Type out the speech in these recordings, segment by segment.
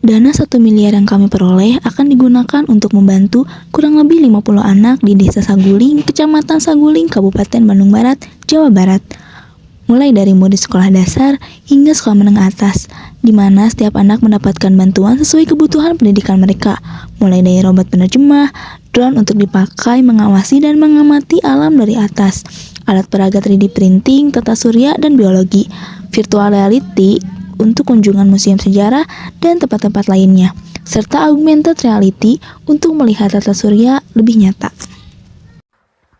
Dana 1 miliar yang kami peroleh akan digunakan untuk membantu kurang lebih 50 anak di Desa Saguling, Kecamatan Saguling, Kabupaten Bandung Barat, Jawa Barat. Mulai dari murid sekolah dasar hingga sekolah menengah atas, di mana setiap anak mendapatkan bantuan sesuai kebutuhan pendidikan mereka, mulai dari robot penerjemah, drone untuk dipakai mengawasi dan mengamati alam dari atas, alat peraga 3D printing, tata surya, dan biologi, virtual reality untuk kunjungan museum sejarah dan tempat-tempat lainnya, serta augmented reality untuk melihat tata surya lebih nyata.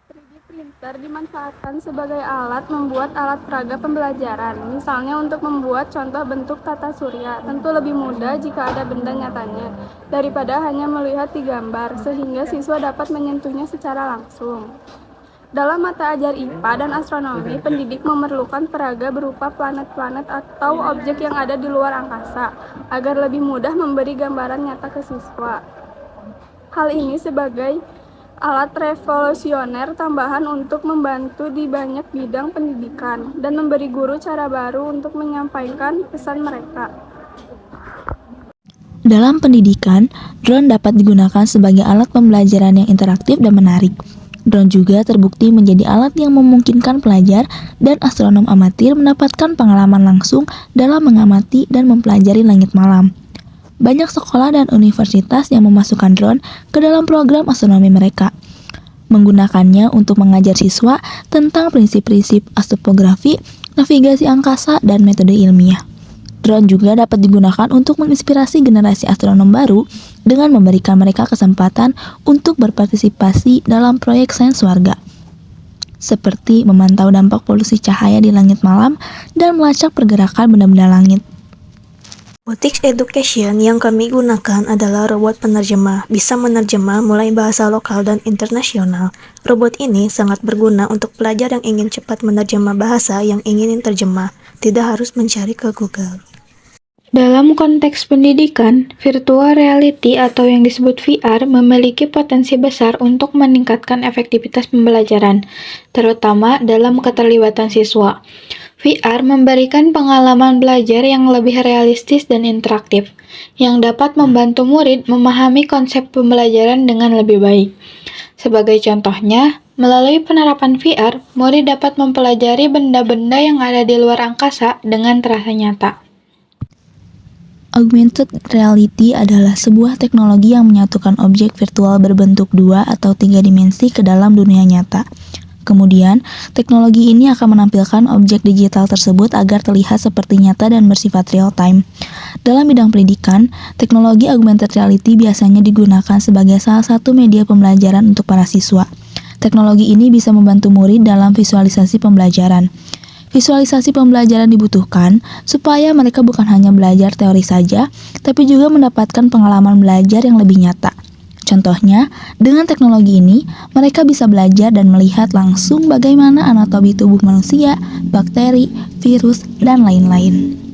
3D printer dimanfaatkan sebagai alat membuat alat peraga pembelajaran, misalnya untuk membuat contoh bentuk tata surya. Tentu lebih mudah jika ada benda nyatanya, daripada hanya melihat di gambar, sehingga siswa dapat menyentuhnya secara langsung. Dalam mata ajar IPA dan astronomi, pendidik memerlukan peraga berupa planet-planet atau objek yang ada di luar angkasa, agar lebih mudah memberi gambaran nyata ke siswa. Hal ini sebagai alat revolusioner tambahan untuk membantu di banyak bidang pendidikan dan memberi guru cara baru untuk menyampaikan pesan mereka. Dalam pendidikan, drone dapat digunakan sebagai alat pembelajaran yang interaktif dan menarik. Drone juga terbukti menjadi alat yang memungkinkan pelajar dan astronom amatir mendapatkan pengalaman langsung dalam mengamati dan mempelajari langit malam. Banyak sekolah dan universitas yang memasukkan drone ke dalam program astronomi mereka, menggunakannya untuk mengajar siswa tentang prinsip-prinsip astronomi, navigasi angkasa, dan metode ilmiah. Drone juga dapat digunakan untuk menginspirasi generasi astronom baru dengan memberikan mereka kesempatan untuk berpartisipasi dalam proyek sains warga, seperti memantau dampak polusi cahaya di langit malam dan melacak pergerakan benda-benda langit. Robotics Education yang kami gunakan adalah robot penerjemah, bisa menerjemah mulai bahasa lokal dan internasional. Robot ini sangat berguna untuk pelajar yang ingin cepat menerjemah bahasa yang ingin terjemah, tidak harus mencari ke Google. Dalam konteks pendidikan, virtual reality atau yang disebut VR memiliki potensi besar untuk meningkatkan efektivitas pembelajaran, terutama dalam keterlibatan siswa. VR memberikan pengalaman belajar yang lebih realistis dan interaktif, yang dapat membantu murid memahami konsep pembelajaran dengan lebih baik. Sebagai contohnya, melalui penerapan VR, murid dapat mempelajari benda-benda yang ada di luar angkasa dengan terasa nyata. Augmented reality adalah sebuah teknologi yang menyatukan objek virtual berbentuk 2 atau 3 dimensi ke dalam dunia nyata. Kemudian, teknologi ini akan menampilkan objek digital tersebut agar terlihat seperti nyata dan bersifat real-time. Dalam bidang pendidikan, teknologi augmented reality biasanya digunakan sebagai salah satu media pembelajaran untuk para siswa. Teknologi ini bisa membantu murid dalam visualisasi pembelajaran. Visualisasi pembelajaran dibutuhkan supaya mereka bukan hanya belajar teori saja, tapi juga mendapatkan pengalaman belajar yang lebih nyata. Contohnya, dengan teknologi ini, mereka bisa belajar dan melihat langsung bagaimana anatomi tubuh manusia, bakteri, virus, dan lain-lain.